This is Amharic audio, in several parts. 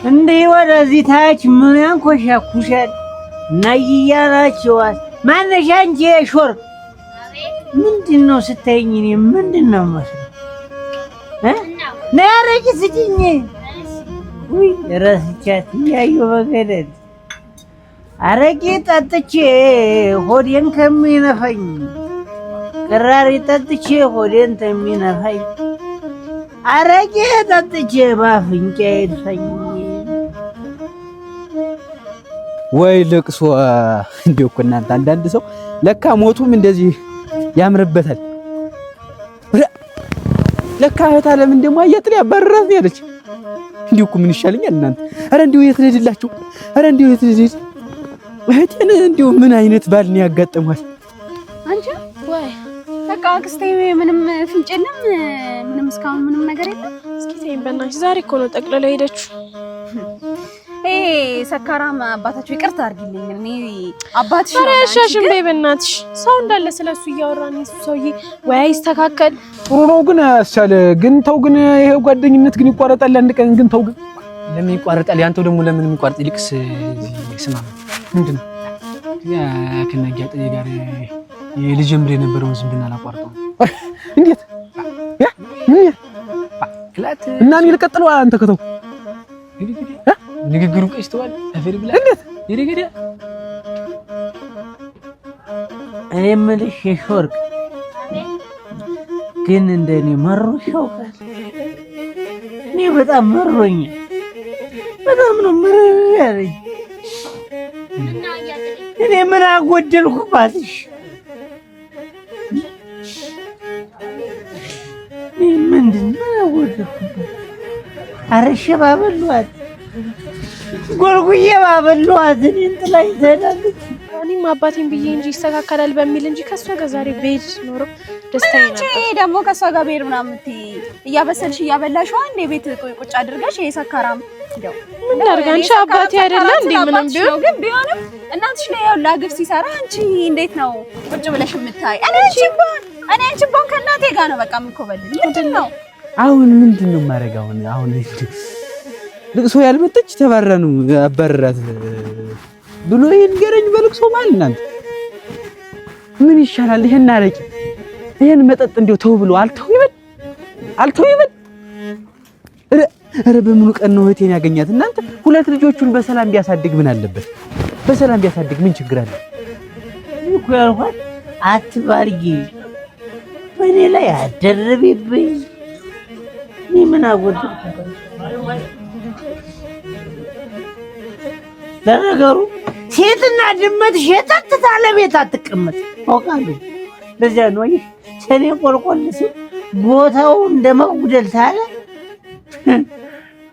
እንዴ ወደዚህ ታች ምን ያንኮሻኩሻል? ናይያናቸዋል ማነሽ አንቺ ሾርክ ምንድነው ስታይኝ እኔ ምንድነው መስሎ ነያረቂ ስጭኝ ወይ ረስቻት ያዩ በገደል አረቂ ጠጥቼ ሆዴን ከሚነፋኝ ቅራሪ ጠጥቼ ሆዴን ከሚነፋኝ አረቂ ጠጥቼ ባፍንጫ ይድፈኝ ወይ ልቅሶ እንደው እኮ እናንተ አንዳንድ ሰው ለካ ሞቱም እንደዚህ ያምርበታል። ለካ እህት ዓለም እንደማ አያጥል ያባረራት ያለች እንዲሁ እኮ ምን ይሻለኛል እናንተ? አረ እንዲሁ የት ልሄድላችሁ? አረ እንዲሁ የት ልሄድ? እህቴን እንዲሁ ምን አይነት ባል ነው ያጋጠሟት? አንቺ ወይ በቃ አክስቴ ምንም ፍንጭ የለም ምንም እስካሁን ምንም ነገር የለም። እስኪ ተይኝ በእናትሽ ዛሬ እኮ ነው ጠቅልላ ሄደችው። ሰካራም አባታችሁ ይቅርታ አድርጊልኝ። እኔ አባትሽ ነው አሻሽም በይ በእናትሽ። ሰው እንዳለ ስለሱ እያወራን እሱ ሰውዬ ወይ አይስተካከል ጥሩ ነው ግን አስቻለ ግን ተው ግን ይሄ ጓደኝነት ግን ይቋረጣል አንድ ቀን ግን ተው ግን ለምን ይቋረጣል? ያንተው ደግሞ ለምን ይቋረጥ? ይልቅስ ስማ ምንድነው ያ ከነጋጥ ጋር የልጅ ምሬ የነበረው ዝምድና አላቋርጠው እንዴት ያ ምን ክላት እና እኔ ልቀጥለው አንተ ከተው ንግግሩ ቀስተዋል አፈር ብላ እንዴት ይረገዳ እኔ የምልሽ የሾርክ ግን እንደኔ መሮሽ ያውቃል? እኔ በጣም መሮኛል። በጣም ነው ያለኝ። እኔ ምን አጎደልኩባትሽ? ምንድን ነው አጎደልኩባት? አረሸ ባበሏት ጎልጉዬ ባበሏት እኔን ጥላኝ ትሄዳለች። እኔም አባቴን ብዬ እንጂ ይስተካከላል በሚል እንጂ ከሷ ጋር ዛሬ ቤት ኖሮ ደስታዬ ነበር። እኔ ደግሞ ከሷ ጋር ቤት ምናምን እያበሰልሽ እያበላሽው አንዴ ቤት ቁጭ አድርገሽ ይሄ ሰካራም እንደው ምን ላድርግ? አንቺ አባቴ አይደለ እንዴ? ምንም ቢሆን ግን ቢሆንም እናትሽ ላይ ያው ላግፍ ሲሰራ አንቺ እንዴት ነው ቁጭ ብለሽ የምታይ? እኔ አንቺ ባን ከእናቴ ጋር ነው በቃ የምኮበልል። ምንድን ነው አሁን ምንድነው ማረጋው? አሁን ልቅሶ ያልመጣች ተባረኑ አባረራት ብሎ ይንገረኝ በልቅሶ ማለት እናንተ ምን ይሻላል? ይሄን አረቂ ይሄን መጠጥ እንደው ተው ብሎ አልተው ይበል። ኧረ በምኑ ቀን ነው እህቴን ያገኛት? እናንተ ሁለት ልጆቹን በሰላም ቢያሳድግ ምን አለበት? በሰላም ቢያሳድግ ምን ችግር አለ? እኮ ያልኳት አትባርጊ፣ በእኔ ላይ አደረብብኝ። እኔ ምን አጎደልኩ? ለነገሩ ሴትና ድመት ሸተት ታለ ቤት አትቀመጥ አውቃለሁ። ለዚያ ነው ይሄ ሰኔ ቆልቆል ሲል ቦታው እንደመጉደል ታለ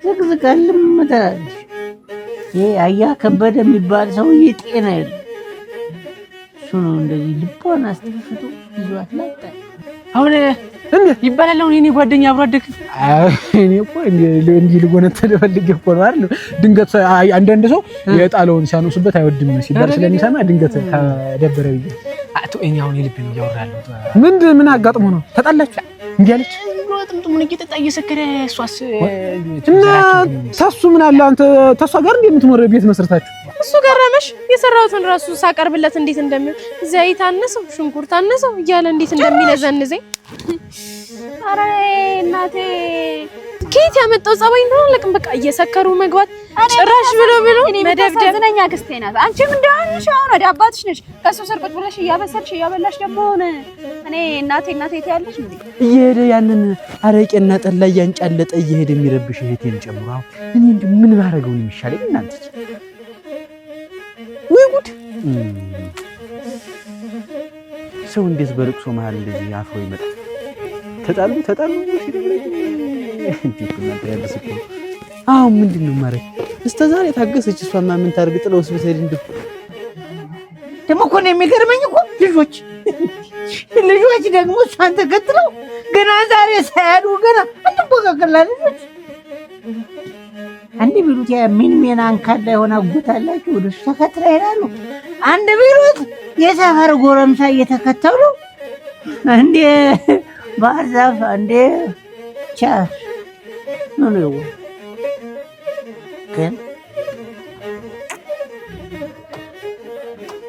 ዝቅዝቃልም ትላለች። ይሄ አያ ከበደ የሚባል ሰውዬ ጤና የለም። እሱ ነው እንደዚህ ልቧን አስተፍቶ ይዟት ላጣ። አሁን ይባላል አሁን የኔ ጓደኛ አብሮ አደግ እኔ እኮ እንዲህ ልጎነተል ፈልጌ እኮ ነው አይደል? ድንገት አንዳንድ ሰው የጣለውን ሲያነሱበት አይወድም ሲባል ስለሚሰማ ድንገት ከደበረ ብዬ አቶ እኔ አሁን የልብ ነው ያወራለሁ። ምን አጋጥሞ ነው ተጣላችሁ? እንዴ አለች ጥምጥሙን እየጠጣ እየሰከረ እሷስ እና ታሱ ምን አለ አንተ ታሷ ጋር እንዴ የምትኖር ቤት መስርታችሁ እሱ ገረመሽ? የሰራሁትን ራሱ ሳቀርብለት እንዴት እንደሚል ዘይት አነሰው ሽንኩርት አነሰው እያለ እንዴት እንደሚነዘንዘኝ። አረ እናቴ ከየት ያመጣው ጸባይ እንደሆነ ለቅም በቃ እየሰከሩ መግባት ጭራሽ ብሎ መደብደብ። ዝነኛ ክስቴ ናት። አንቺም እንደሆነሽ አሁን ወደ አባትሽ ነሽ ከሱ ስር ቁጭ ብለሽ እያበሰልሽ እያበላሽ ደግሞ እኔ እናቴ ትያለሽ እንዴ? እየሄደ ያንን አረቄና ጠላ እያንጫለጠ እየሄደ የሚረብሽ እህቴን ጨምሮ እኔ ምን ባረገው ነው የሚሻለኝ? እናንተ ወይ ጉድ! ሰው እንዴት በልቅሶ መሀል እንደዚህ አፍሮ ይመጣል? ተጣሉ አሁን ምንድነው ማረግ? እስከ ዛሬ ታገሰች። እሷማ ምን ታርግ? ጥለውስ ብትሄድ እንደው ደግሞ እኮ ነው የሚገርመኝ እኮ ልጆች ደግሞ እሷን ተከትለው ገና ዛሬ ሳያዱ ገና አንቦካከላ ልጆች አንድ ቢሉት ምን አንካላ የሆነ አጎታላችሁ ወደ እሱ ተከትለው ይሄዳሉ። አንድ ቢሉት የሰፈር ጎረምሳ እየተከተሉ እንዴ ባዛፍ እንዴ ቻ ነው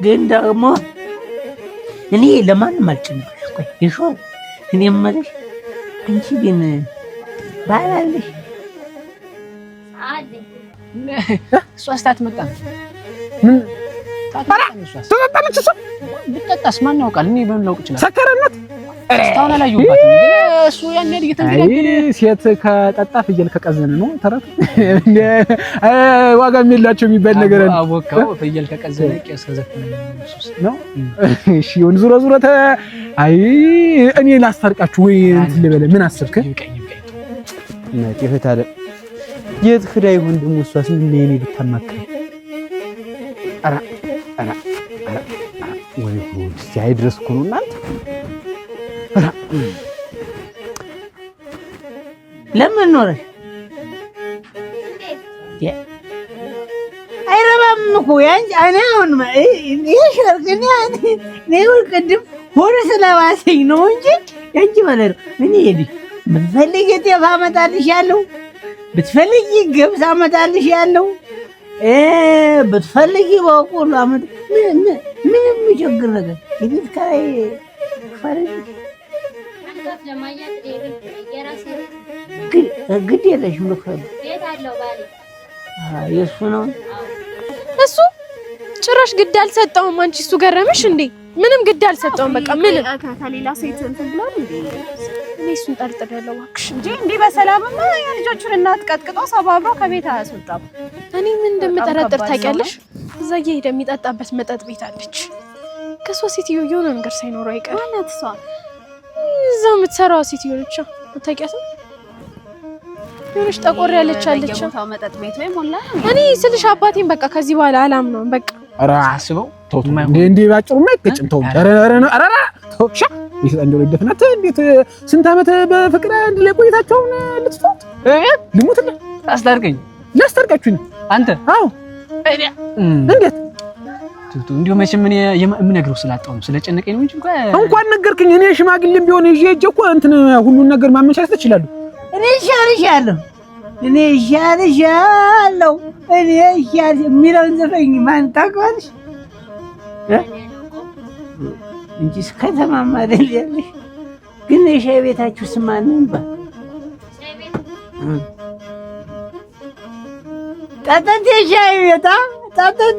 ግን ደግሞ እኔ ለማንም አልጨነቅም። ቆይ ይሾል እኔ የምልሽ አንቺ ግን ባል አለሽ? እሷ ስታትመጣ ምን ታጣጣለች? እሷ ብትጠጣስ ማን ያውቃል? እኔ በምን ላውቅ እችላለሁ? ሰከረነት እስካሁን አላየሁባትም። ግን እሱ ያን ያህል እየተንገዳገደ ሴት ከጠጣ ፍየል ከቀዘነ ነው ተረቱ። ዋጋ የላቸው የሚባል ነገር አለ። አወቀው ፍየል ከቀዘነ ቄስ ከዘፈነ ነው። እሺ ይሁን። ዙሮ ዙሮ አይ እኔ ላስታርቃችሁ ወይ እንትን ልበለ ምን አሰብከ? እናቴ ፈታለ የት ክዳ ይሁን ደሞ እሷስ ምን ለኔ ብታማከር አራ ወይ ጉድ ሲያይድረስ እኮ ነው እናንተ። ለምን ኖረሽ አይረባም እኮ ያንቺ እኔ አሁን ይሽርግኝ ነው ቅድም ሆነ ስለባሰኝ ነው እንጂ ያንቺ ማለት ነው። እኔ ሄዲ ብትፈልጊ ጤፍ አመጣልሻለሁ፣ ብትፈልጊ ገብስ አመጣልሻለሁ፣ ብትፈልጊ በቆሎ ምንም የሚቸግር ነገር ይልት ከላይ ፈረድ ግድ የለሽም። ልክፈል የእሱ ነው እሱ ጭራሽ ግድ አልሰጠውም። አንቺ እሱ ገረመሽ እንዴ? ምንም ግድ አልሰጠውም። በቃ ምንም ከሌላ ሴት እንትን ብሏል እንዴ? እኔ እሱን ጠርጥሬያለሁ እባክሽ እንጂ እንዲህ በሰላምማ የልጆቹን እናት ቀጥቅጦ ሰባብሮ ከቤት አያስወጣም። እኔ ምን እንደምጠረጥር ታውቂያለሽ? እዛ እየሄደ የሚጠጣበት መጠጥ ቤት አለች። ከሷ ሴትዮ የሆነ ነገር ሳይኖረው አይቀርም። ማናት እሷ? እዛው የምትሰራው ሴትዮ ነች። አታውቂያትም? የሆነች ጠቆር ያለች አለች። መጠጥ ቤት ወይ ሞላ። እኔ ስልሽ አባቴን በቃ ከዚህ በኋላ አላምነውም። በቃ ኧረ አስበው ተውት። እንዴ ባጭሩ ማይቀጭም ተው። ኧረ ተውሻ ይሰንደው ይደፍናት። እንዴት ስንት ዓመት በፍቅር አንድ ላይ ቆይታችሁ ልትፋት ልሙትና አስታርቀኝ። ላስታርቃችሁኝ አንተ? አዎ እንዴት እንዲሁ መቼም ምን የምነግረው ስላጣው ነው ስለጨነቀኝ ነው እንጂ እንኳን ነገርክኝ። እኔ ሽማግሌም ቢሆን ይዤ እኮ እንትን ሁሉን ነገር ማመቻቸት እችላለሁ። እኔ ይሻልሻለሁ የሚለውን ዘፈኝ ማን ታውቀዋለሽ? እንጂ ከተማማ አይደል ያለሽ። ግን የሻይ ቤታችሁ ስም ማን ነበር? ጠጠት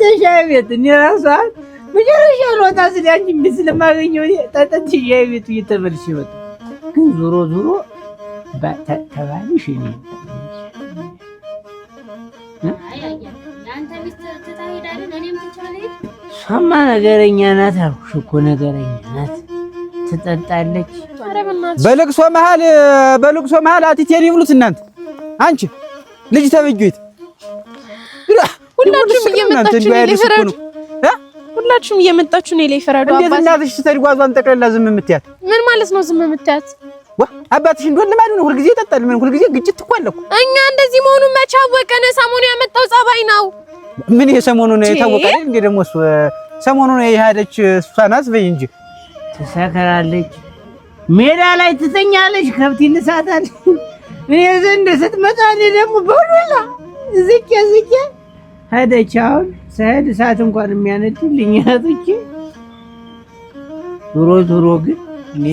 የሻይ ቤት እኔ እራሷ መጨረሻ ልወጣ ስል አንቺን ቤት ስለማገኘው ጠጠት የሻይ ቤቱ እየተመልሽ ይወጣ። ግን ዞሮ ተባልሽ እኔ እሷማ ነገረኛ ናት አልኩሽ እኮ ነገረኛ ናት። ትጠጣለች። በልቅሶ መሀል አትቴን ይብሉት እናንተ። አንቺ ልጅ ተበጁት ሁላችሁም እየመጣችሁ እኔ ላይ ፈረዱ። እንዴት እናትሽ ስትጓዟን ጠቅለላ ዝም የምትያት ምን ማለት ነው? ዝም የምትያት አባትሽ እንደሆነ ለማን ነው? ሁልጊዜ ይጠጣል። ምን ሁልጊዜ ግጭት እኮ አለ እኮ። እኛ እንደዚህ መሆኑን መቼ አወቀን? ሰሞኑ ያመጣው ጸባይ ነው። ምን የሰሞኑ ነው የታወቀ አይደል እንዴ? ደግሞ እሱ ሰሞኑ ነው የሄደች እሷ ናት በይ እንጂ ትሰከራለች፣ ሜዳ ላይ ትተኛለች፣ ከብት ይልሳታል። እኔ ዘንድ ስትመጣ እኔ ደግሞ በሁላ ዝቄ ሄደች። አሁን ሰሄድ እሳት እንኳን የሚያነድልኝ እህቶቼ። ዞሮ ግን እኔ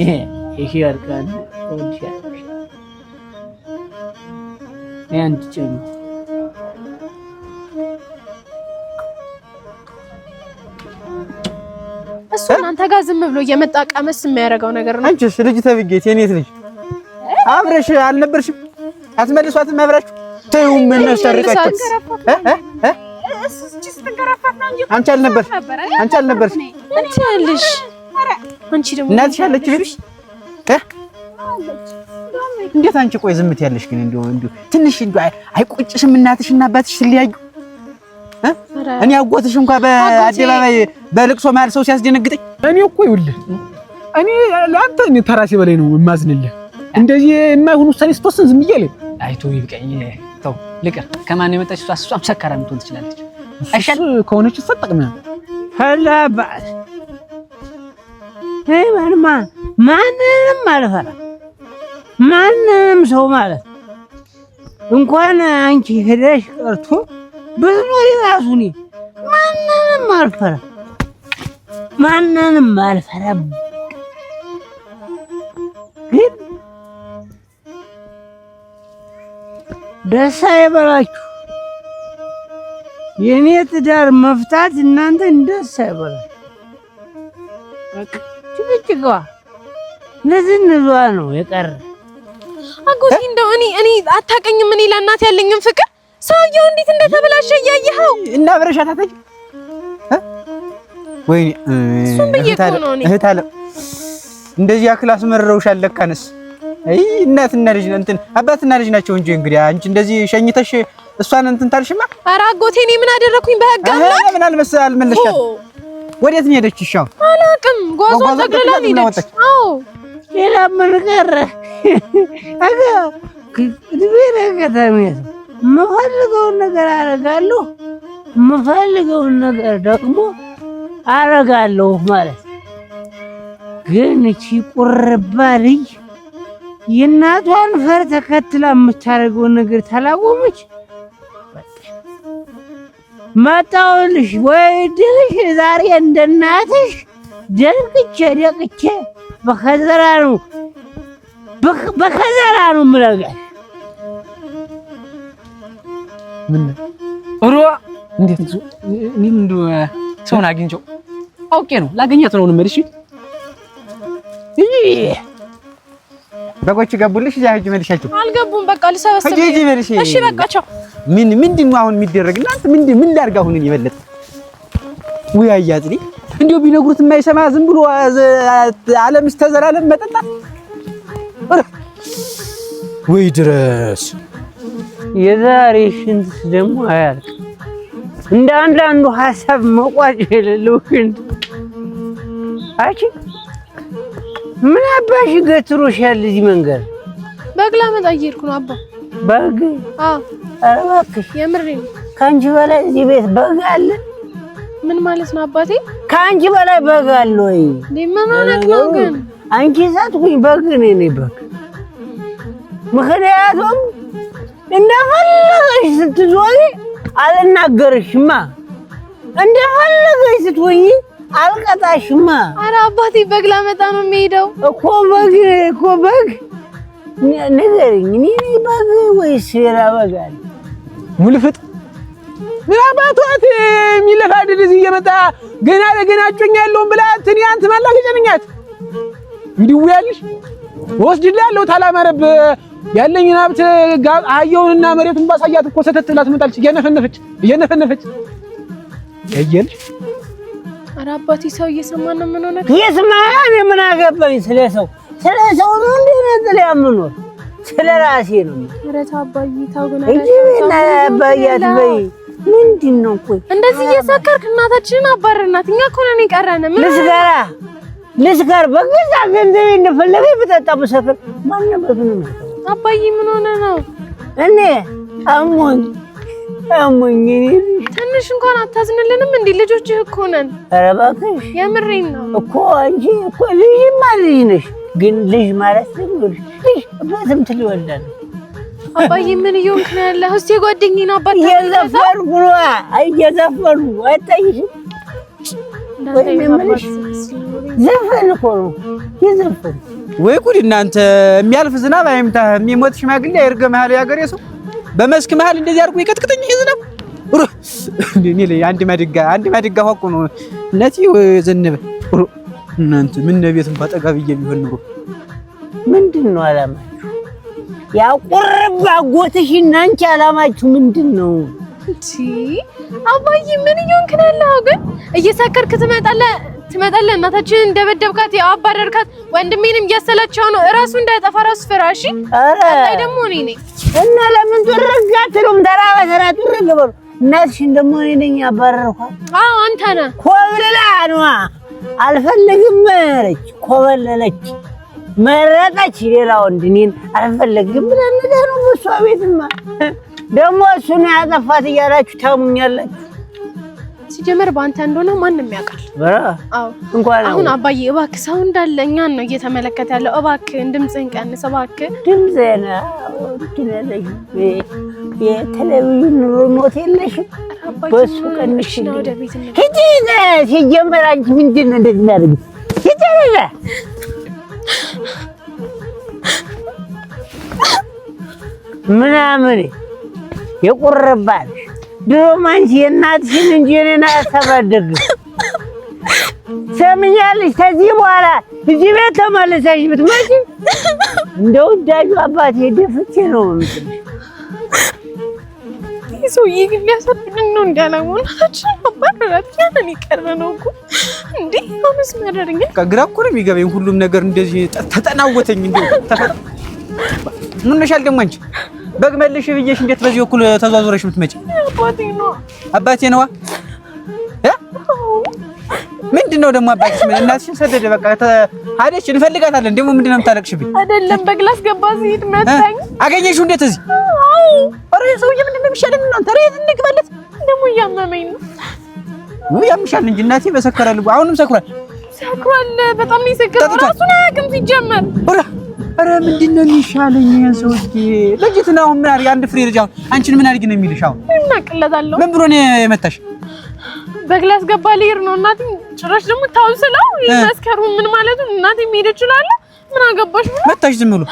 እሺ ያርቃል ወልሻለሽ ያን ትጨኝ እሱ እናንተ ጋር ዝም ብሎ እየመጣ ቀመስ የሚያደርገው ነገር ነው። አንቺስ ልጅ ተብጌት የኔት ልጅ አብረሽ አልነበርሽም? አትመልሷትም አብራችሁ ተይው። ምን ነው ታርቃችሁ? አንቺ አልነበርሽ? አንቺ አለሽ? አንቺ ደግሞ እናትሽ አለች ልጅ እንዴት አንቺ ቆይ ዝምት ያለሽ ግን እንዴ ትንሽ እንዴ አይቆጭሽም? እናትሽና አባትሽ ሲለያዩ እኔ አጎትሽ እንኳን በአደባባይ በልቅሶ መሀል ሰው ሲያስደነግጠኝ እኔ እኮ ይኸውልህ እኔ ለአንተ እኔ ተራሴ በላይ ነው የማዝንልህ። እንደዚህ የማይሆን ውሳኔ ስትወስን ዝም ብዬ አይቶ ይብቀኝ ተው ልቀር። ከማን የመጣች እሷም ሰካራ ምትሆን ትችላለች። አይሻል ከሆነች ተጠቅመ ፈላባስ ማንንም አልፈራ ማንንም ሰው ማለት እንኳን አንቺ ሄደሽ ቀርቶ ብትኖሪ እራሱ እኔ ማንንም አልፈራም። ግን ደስ አይበላችሁ። የኔ ትዳር መፍታት እናንተን ደስ አይበላችሁ። በቃ ጭቅጭቅዋ ንዝንዟ ነው የቀረ። አጎቴ እንደው እኔ አታውቅኝም። እኔ ለእናት ያለኝም ፍቅር ሰውየው እንዴት እንደተበላሸ እያየኸው እና ብረሻት አታውቂ ወይኔ እህት አለ እንደዚህ ያክል አስመረውሻል። ለካንስ አይ እናትና ልጅ እንትን አባትና ልጅ ናቸው እንጂ እንግዲህ አንቺ እንደዚህ ሸኝተሽ እሷን እንትን ታልሽማ። ኧረ አጎቴ እኔ ምን አደረኩኝ? በህግ አምላክ ምን አልመለስሻት። ወዴት ነው ሄደች? ይሻው አላውቅም። ጓዟን ጠቅልላ ሄደች። አዎ ሌላ ምን ቀረ? አጋ ድቤና ከተሜ የምፈልገውን ነገር አደርጋለሁ፣ የምፈልገውን ነገር ደግሞ አደርጋለሁ ማለት። ግን እቺ ቁርባ ልጅ የእናቷን ፈር ተከትላ የምታደርገውን ነገር ታላቆመች። መጣሁልሽ ወይ ድልሽ ዛሬ እንደናትሽ ደቅቼ በከዘራ ነው የምለጋሽ። ምን ሮ እንዴት እኔም እንደው ሰውን አግኝቼው አውቄ ነው ላገኛት ነው መልሽ። በጎች ገቡልሽ? እዛ ሂጅ መልሻቸው። አልገቡም። በቃ ልሰበስብ። እሺ በቃ ቻው። ምንድን ነው አሁን የሚደረግ? እናንተ ምን ላድርግ አሁን? እኔ የበለጠ ወይ አያጥሪ እንዲያው ቢነግሩት የማይሰማ ዝም ብሎ ዓለም እስከ ዘላለም መጠጣት ወይ ድረስ። የዛሬ ሽንት ደግሞ አያልቅ እንደ አንዳንዱ ሀሳብ መቋጫ የሌለው ሽንት። አቺ ምን አባሽ ገትሮሻል እዚህ መንገድ? በግ ላመጣ እየሄድኩ ነው አባ። በግ? አዎ። ኧረ እባክሽ የምሬን ነው። ከአንቺ በላይ እዚህ ቤት በግ አለ? ምን ማለት ነው አባቴ? ከአንቺ በላይ በግ አለ ወይ? ምን ማለት ነው ግን? አንቺ ሳትኩኝ በግ እኔ ነኝ በግ። ምክንያቱም እንደፈለገሽ ስትዞሪ አልናገርሽማ፣ እንደፈለገሽ ስትሆኚ አልቀጣሽማ። ኧረ አባቴ በግ ላመጣ ነው የሚሄደው እኮ በግ ንገሪኝ። እኔ ነኝ በግ ወይስ ሌላ በግ አለ? ሙልፍጥ ምን አባቷት የሚለፋድድ እዚህ እየመጣ ገና ለገና አጮኛለሁ ብላ አንተ ማላገጨኛት ይድውያልሽ ወስድላለሁ። ታላማረብ ያለኝን ሀብት አየውንና መሬቱን ባሳያት እኮ ሰተትላ ትመጣለች እየነፈነፈች ያየልሽ። ኧረ አባቴ ሰው እየሰማን ነው። ምን ሆነ? ይስማኝ። ምን አገባኝ ስለ ሰው ነው እንዴ ነጥል ያምኖር ስለ ራሴ ነው። ኧረ ተው አባዬ ተው። ግን እጂና አባያት በይ ምንድን ነው? ቆይ እንደዚህ እየሰከርክ እናታችንን አባረርናት። እኛ እኮ ነን የቀረን። ምን ልስከር በገዛ ገንዘቤ እንደፈለገ ብጠጣ ብሰክር ማን ነበር ነው? አባዬ ምን ሆነ ነው? እኔ አሞኝ ትንሽ እንኳን አታዝንልንም እንዴ? ልጆችህ እኮ ነን። ኧረ እባክሽ የምሬን ነው እኮ። አንቺ እኮ ልጅማ ልጅ ነሽ። ግን ልጅ ማለት ልጅ በስንት ሊወልዳል? አባዬ ምን እየሆንክ ነው ያለኸው? እስኪ ጓደኛዬ ነው አባቴ እየዘፈንኩ ነው። እየዘፈንኩ አይታይሽም? ዘፈን እኮ ነው የዘፈን። ወይ ጉድ እናንተ! የሚያልፍ ዝናብ አይምታህ፣ የሚሞት ሽማግሌ አይርገምህ አለ ያገሬ ሰው። በመስክ መሀል እንደዚህ አድርጎ ይቀጥቅጠኝ ይሄ ዝናብ። እኔ ላይ አንድ ማድጋ ሆቆ ነው ነቲ ዘነበ። እናንተ ምን ቤት እንኳን ጠጋ ብዬ ቢሆን ኑሮ ምንድን ነው አላማችሁ? ያ ቁርባ ጎትሽና አንቺ አላማችሁ ምንድን ነው? እቺ አባዬ ምን እየሆንክ ነው ያለኸው? ግን እየሰከርክ ትመጣለህ እናታችንን እንደበደብካት ያው አባረርካት። ወንድሜንም እያሰላቸው ነው እራሱ እንዳያጠፋ ራሱ ፍራሺ። አይ ደግሞ እኔ ነኝ እና ለምን ትርጋትሉም? ተራ በተራ ትርገበሩ። እናትሽን ደግሞ እኔ ነኝ ያባረርኳት። አዎ አንተ ነህ። ኮብልላ ነዋ። አልፈልግም አለች፣ ኮበለለች፣ መረጠች ሌላ ወንድ። እኔን አልፈልግም ብለን ነው በሷ ቤትማ ደግሞ እሱን ያጠፋት እያላችሁ ታሙኛላችሁ። ሲጀመር ባንተ እንደሆነ ማንንም ያውቃል። አዎ እንኳን አሁን አባዬ እባክህ ሰው እንዳለ እኛን ነው እየተመለከተ ያለው። እባክህ ድምፅህን ቀንስ እባክህ። ድምፅህን ትነለኝ የቴሌቪዥን ሪሞት የለሽም? በሱ ቀንሽ ነው ወደ ቤት ነው ሂጂ። ሲጀመር አንቺ ምንድን ነው እንደዚህ የሚያደርግ? ሂጂ ምናምን የቁርባል ድሮም አንቺ የእናትሽን እንጂ እኔን አያስተዳድርም። ሰምኛለሽ? ከዚህ በኋላ እዚህ ቤት ተመልሰሽ ብትመጪ እንደ ውዳጁ አባቴ ደፍቼ ነው የምጥልሽ። ሰውዬ ግን ሊያሳብደን ነው እንዳላወናችን አባራራት ያንን ይቀር ነው እኮ እንዴ አሁንስ ማደረኛ ግራ እኮ ነው የሚገባኝ ሁሉም ነገር እንደዚህ ተጠናወተኝ። እንደው ምን ነሻል ደግሞ አንቺ በግ መልሽ ብዬሽ እንዴት በዚህ በኩል ተዟዙረሽ የምትመጪ? አባቴ ነዋ። ምንድነው ደግሞ አባትሽ? ምን እናትሽን ሰደደ በቃ ሀደች እንፈልጋታለን። ደግሞ ምንድነው የምታለቅሽብኝ? አይደለም በግ ላስገባ ሲሄድ መታኝ። አገኘሽው እንዴት እዚህ? ኧረ ሰውዬ ምንድነው የሚሻለን? እናንተ ኧረ የት እንግባለት? ደግሞ እያመመኝ ነው። ያምሻል እንጂ እናቴ በሰከረ ልቡ አሁንም ሰክሯል። ሰክሯል በጣም ነው የሰከረው። ራሱን አያውቅም ሲጀመር። ኧረ ምንድነው የሚሻለኝ? ይሄን ሰውዬ ልጅት ነው ምን አድርጊ? አንድ ፍሬ ልጅ አሁን አንቺን ምን አድርጊ ነው የሚልሽ? አሁን እናቅለታለሁ። ምን ብሎ ነው የመታሽ? በግ ላስገባ ልሄድ ነው እናቴ። ጭራሽ ደግሞ ታውስለው ይመስከሩ ምን ማለቱ? እናቴ መሄድ ይችላል። ምን አገባሽ? መታሽ ዝም ብሎ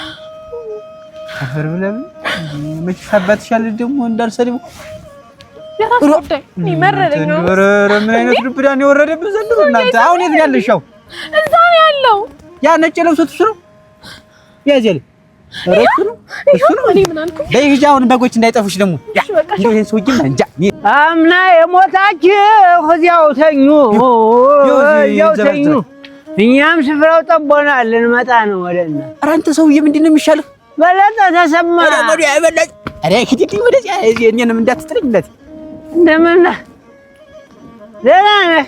አፈር ብለን መች ሳባትሻል ደግሞ እንዳልሰልም ያራስወጣኝ ይመረረኝ ነው። ኧረ ምን አይነት ልብዳን የወረደብን ዘንድሮ እናንተ። አሁን የት ነው ያለሽው? እዛ ነው ያለው። ያ ነጭ ለብሶት እሱ ነው ያዘለ እሱ ነው እሱ ነው። እኔ ምን አልኩ? በይሄ አሁን በጎች እንዳይጠፉሽ ደግሞ እንደው ይሄን ሰውዬ እንጃ አምና የሞታችሁ እዚያው ተኙ እዚያው ተኙ። እኛም ስፍራው ጠቦናል ልንመጣ ነው ወደና። ኧረ አንተ ሰውዬ ምንድን ነው የሚሻለው? በለጠ ተሰማ ኧረ ሂድልኝ ወደዚያ እኔንም እንዳትጥለኝለት። እንደምን ነህ? ደህና ነህ?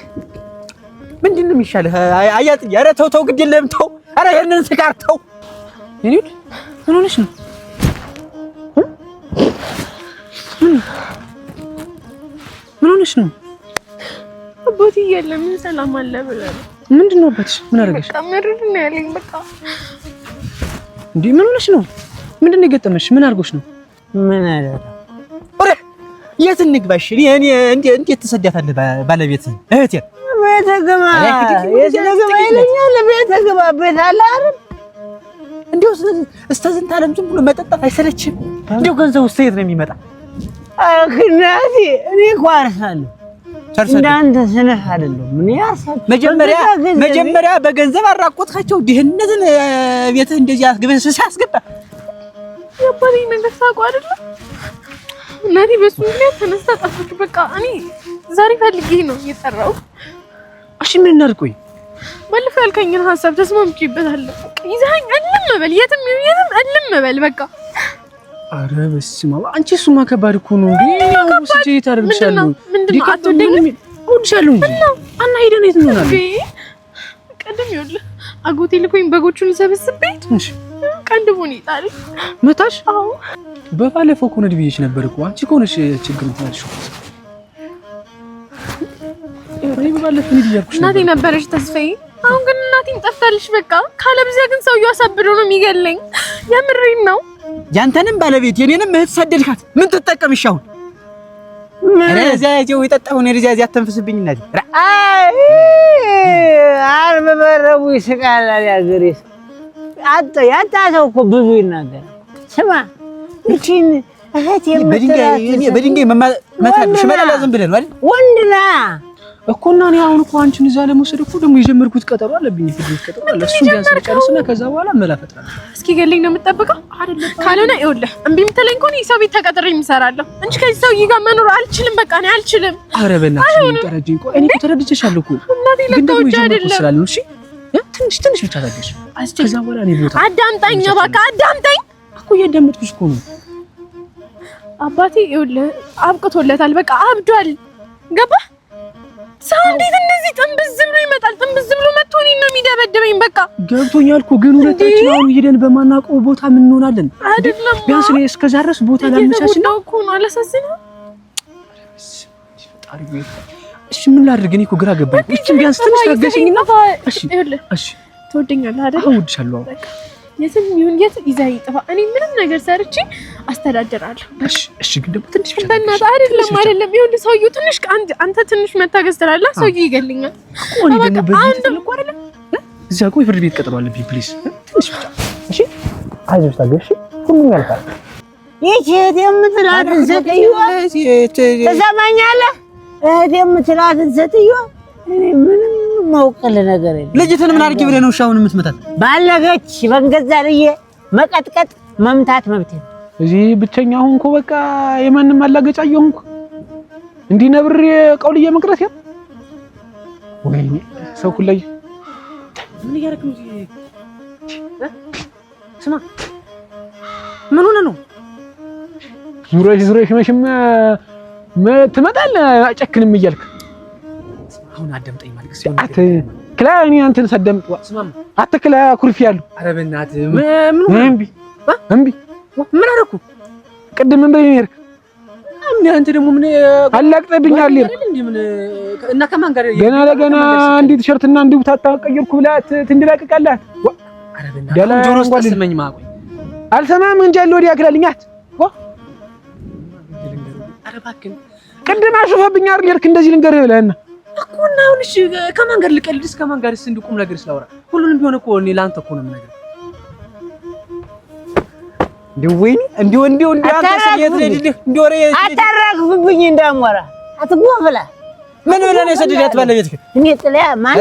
ምንድን ነው የሚሻልህ? አያጥዬ ኧረ ተው ተው ግድ የለህም ተው። ኧረ ይሄንን ስካር ተው። ይሄን ምን ሆነሽ ነው? ምን ሆነሽ ነው? አባቴ የለም ሰላም አለ ብለህ ምንድን ነው አባትሽ? ምን አደረገሽ? በቃ ምንድን ነው ያለኝ? በቃ እንዴ ምን ሆነሽ ነው? ምንድን ነው የገጠመሽ? ምን አድርጎሽ ነው? ምን አደረገ? ኦሬ የት እንግባሽ? እኔ እንዴት ትሰዳታለህ ባለቤትህን? እህቴን ቤተ ግባ ይለኛል። ቤተ ግባ ቤት አለ አይደል? እንደው እስከ ዝንተ ዓለም ዝም ብሎ መጠጣት አይሰለችም? እንደው ገንዘብ ውስጥ የት ነው የሚመጣ? እናቴ እኔ እኮ አርሳለሁ እንዳንተ ስነፍ አይደለም። ምን ያርሳል? መጀመሪያ በገንዘብ አራቆትካቸው ድህነትን ቤትህ እንደዚህ አስገበስ ሳስገባ ያባሪ ነገር ሳቋ አይደለም እናቴ በሱ ምክንያት ተነስታ ጠፋች። በቃ እኔ ዛሬ ፈልጌ ነው የጠራው። እሺ ምን እናድርግ? ባለፈው ያልከኝን ሀሳብ ተስማምቼበታለሁ። ይዘኸኝ እልም በል የትም እልም በል በቃ። ኧረ በስመ አብ አንቺ እሱማ ከባድ እኮ ነው እንዴ! ያው ስጪ ታደርግሻለሁ። ምንድነው አትወደኝም? እወድሻለሁ እንጂ እና ሄደን የት እንሆናለን? ቀደም ይኸውልህ አጎቴ ልኮኝ በጎቹን ሰበስቤት እሺ ቀንድቦን ይጣል መታሽ? አዎ በባለፈው እኮ ነው ብዬሽ ነበር እኮ አንቺ ከሆነሽ ችግር ነው ታልሽው። እኔ በባለፈው ነው ብያልኩሽ እናቴ ነበረሽ ተስፋዬ። አሁን ግን እናቴን ጠፍታለሽ። በቃ ካለብዚያ ግን ሰውዬው አሳብዶ ነው የሚገለኝ። የምሬን ነው። ያንተንም ባለቤት የኔንም እህት ሰደድካት። ምን ትጠቀምሽ አሁን? ኧረ እዚያው የጠጣሁን እዚያ አተንፍስብኝ እናቴ። አይ አርብ በረቡ ይስቃል ያገሬ ያጣ ሰው እኮ ብዙ ይናገራል። ስማ እቺን እህት በድንጋይ መታልሽ መላላ ዝም ብለህ ነው አይደል? ወንድና እኮ እና እኔ አሁን እኮ አንቺን እዛ ለመውሰድ እኮ ደግሞ የጀመርኩት ቀጠሮ አለብኝ። ፍርድ ቀጠሮ አለ። እሱ ጨርስና ከዛ በኋላ መላፈጥራለሁ። እስኪ ገለኝ ነው የምትጠብቀው አይደለም? ካልሆነ ይኸውልህ እምቢ የምትለኝ ከሆነ የሰው ቤት ተቀጥሬ የምሰራለሁ እንጂ ከዚህ ሰውዬ ጋር መኖር አልችልም። በቃ እኔ አልችልም። ኧረ በእናትሽ ተረጅኝ። ቆይ እኔ እኮ ተረድቼሻለሁ እኮ ግን ደግሞ የጀመርኩት ስላለ እሺ ትንሽ ብቻ ታገሽ። ከዛ በኋላ እኔ ቦታ አዳምጣኝ፣ እባክህ አዳምጣኝ እኮ እያዳመጥኩሽ እኮ ነው። አባቴ ይኸውልህ አብቅቶለታል። በቃ አብዷል። ገባህ? ሰው እንዴት እንደዚህ ጥንብዝ ብሎ ይመጣል? ጥንብዝ ብሎ መጥቶ እኔን ነው የሚደበድበኝ። በቃ ገብቶኛል እኮ ግን ሁለታችን አሁን ሄደን በማናውቀው ቦታ ምን እንሆናለን? አይደለም ቢያንስ እኔ እስከዛ ድረስ ቦታ ላመቻችና እኮ ነው። አላሳዝንም። እሺ ምን ላድርግ? እኔ እኮ ግራ ገባኝ። እቺ ቢያንስ ትንሽ ታገሽኝና እሺ እሺ ትወደኛለህ አይደል? እወድሻለሁ። የትም ይሁን የት ይዘህ ይጥፋ፣ እኔ ምንም ነገር ሰርቼ አስተዳድራለሁ። እሺ እሺ። ግን ደግሞ ትንሽ ብቻ በእናትህ አይደለም ይሁን ሰውዬው ትንሽ አንተ ትንሽ መታገስ ትላለህ፣ ሰውዬው ይገልኛል። እዚያ ቆይ ፍርድ ቤት ቀጠሮ አለብኝ። ፕሊዝ ትንሽ ብቻ እሺ። አይዞሽ ታገሽ፣ ሁሉም ያልፋል። ይህች እህት የምትላትን ሴትዮ ትሰማኛለህ? እህት የምትላትን ሴትዮ እኔ ምንም የማውቅልህ ነገር የለም። ልጅትን ምን አድርጊ ብለህ ነው አሁን የምትመታት? ባለገች በንገዛ ልዬ መቀጥቀጥ መምታት መብቴ ነው። እዚህ ብቸኛ ሆንኩ፣ በቃ የማንም አላገጫ እየሆንኩ እንዲህ ነብሬ ቀውልዬ መቅረት ያ ወይኔ ሰው ሁሉ ምን ያረክ ነው? ስማ ምን ሆነ ነው? ዙረሽ መሽም ትመጣለህ አጨክንም እያልክ አሁን አደምጠኝ ማለት አት ክላኒ አንተን ሰደምጥ ስማማ አትክላ ኩርፊ ያሉ ኧረ በእናትህ ምን እምቢ ምን አደረኩ? ቅድም ምን በይ ነርክ አንተ ደግሞ ምን አላቅጠብኛል ምን እና ከማን ጋር ገና ለገና አንዲ ቲሸርትና አንዲ ቡታታ ቀየርኩ ብላት ትንድላቀቃላት ኧረ በእናትህ ጆሮ ስታስመኝ ማቆይ አልሰማም እንጂ አለ ወዲያ ክላልኛት ኧረ እባክህ ቅድም አሽፈብኝ አይደል ልክ እንደዚህ ልንገርህ ብለህና እኮ እና አሁን እሺ ከማን ጋር ልቀልድስ? ከማን ጋርስ እንድቁም ነገር ስላወራ ሁሉንም ቢሆን እኮ እኔ ላንተ እኮ ነው የምነግርህ። ወይኔ እንዲሁ አታራግፍብኝ እንዳሞራ አትጎፍላ። ምን ብለህ ነው የሰደዳት ባለቤትህ? እኔ ጥለያ ማን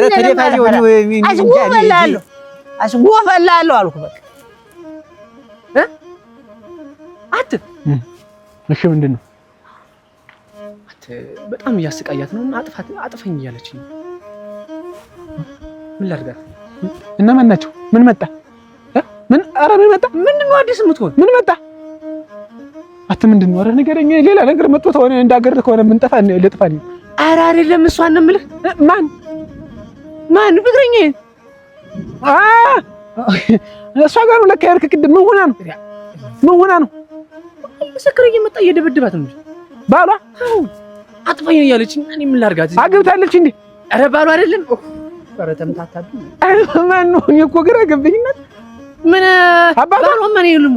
አስጎፈላለሁ አልኩ። በቃ እሺ ምንድን ነው? በጣም እያስቃያት ነው እና አጥፈኝ እያለችኝ ምን ላድርጋት? እና ማን ናቸው? ምን መጣ? ምን መጣ? ምንድን ነው አዲስ የምትሆን? ምን መጣ? ምንድን ነው? ኧረ ንገረኝ። ሌላ ነገር መጥቶ ተሆነ እንዳገር ከሆነ ምን ጠፋ ለጥፋኝ። ኧረ አይደለም እሷን ነው የምልህ። ማን ፍቅረኛ? እሷ ጋር ነው ለካ ያልክ ቅድም። ምን ሆና ነው? ምስክር እየመጣ እየደበደባት ነው ባሏ አጥፈኝ እያለችኝ እኔ ምን ላድርጋት? አግብታለች እንዴ? ኧረ ባሏ አይደለም። ኧረ ተምታታብኝ። ማን ነው? እኔ እኮ ግራ ገባኝና ምን ባሏ ማን ይልሞ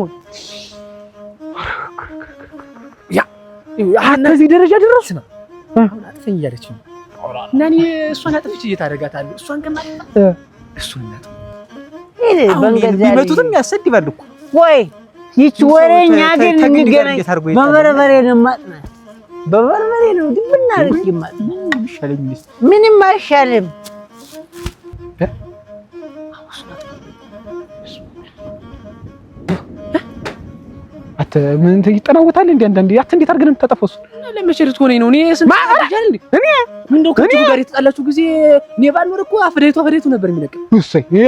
ከዚህ ደረጃ ደረሱ። አሁን አጥፈኝ እያለችኝ እና እኔ እሷን አጥፍቼ እየታደርጋታለሁ። እሷን ከማጥፋት እሱን እናት ቢመቱትም ያሰድባል እኮ ወይ ይች ወሬኛ ግን የሚገናኝ በበርበሬ ነው ማጥናት። በበርበሬ ነው ድብና አድርጌ ማጥናት። ምንም አይሻልም። ምን ይጠናወታል እንዴ? አንዳንዴ እንዴት አድርገን ተጠፈሱ ለመሸርት ሆነኝ ነው። እኔ ስንታጃል እንዴ? እኔ ምን እንደው ከቱ ጋር የተጣላችሁ ጊዜ እኔ ባልኖር እኮ አፍዴቱ ነበር የሚለቅ። እሰይ ይሄ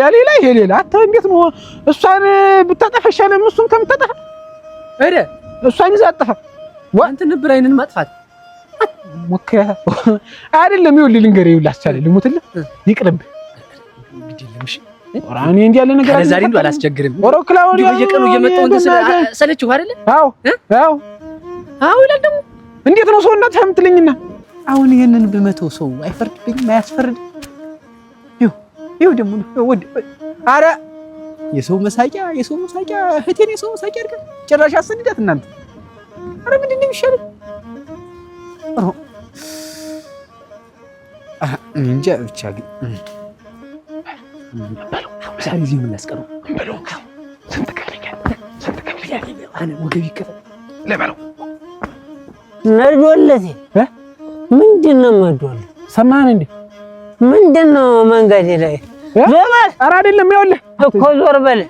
ሌላ እንዴት ነው? እሷን ብታጠፈሻለም እሱን ከምታጠፋ እሷን ይዛ አጠፋ አንተ ነበር አይንን ማጥፋት ሞከረ አይደለም። ይኸውልህ ልንገርህ፣ ይኸውልህ አስቻለኝ ልሙትልህ ይቅርብ ግዴለምሽ ኦራኔ እንዲህ ያለ ነገር ዛሬ እንደው አላስቸግርም። ኦሮክላውን በየቀኑ እየመጣሁ እንትን ሰለችው አይደለ? አዎ ይላል ደግሞ እንዴት ነው ሰውነት የምትለኝና አሁን ይሄንን በመተው ሰው አይፈርድብኝም? አያስፈርድ ይኸው ደግሞ ኧረ የሰው መሳቂያ እህቴን የሰው መሳቂያ አድርገን ጭራሽ አሰድዳት እናንተ። ኧረ ምንድን ነው የሚሻለው? እንጃ ብቻ ግን ዛሬ እዚህ ምን ላስቀረው በለው። ስንት ከፍለኛል? አነ ወገብ ይከፈል ለበለው መዶለቴ ምንድን ነው መዶለቴ? ሰማህን እንዴ? ምንድን ነው መንገድ ላይ ዞር? ኧረ አይደለም ይኸውልህ እኮ ዞር በል።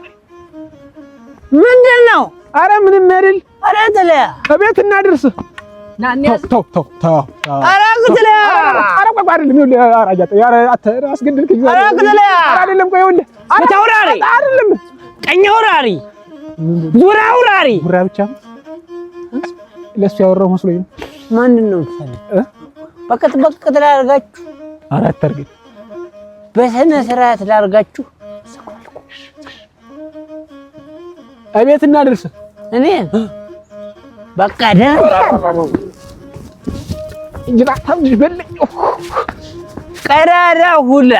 ምንድን ነው? ኧረ ምንም አይደል። ኧረ ተለያ ከቤት እናድርስ። ተው ኧረ ተለያ ኧረ ቆይ አይደለም ይኸውልህ ኧረ አስገድልክኝ። ኧረ ተለያ አይደለም ቆይ ይኸውልህ ተውራሪ አይደለም ቀኝ አውራሪ ዙራ አውራሪ ጉራ ብቻ ለሱ ያወራው መስሎኝ። ማንን ነው የምትፈልግ? በቀጥ ላድርጋችሁ? ኧረ አታርገኝ። በስነ ስርዓት ላድርጋችሁ። እቤት እናድርስ። እኔ በቃ ደህና ጅራታም ልጅ በለኝ። ቀዳዳ ሁላ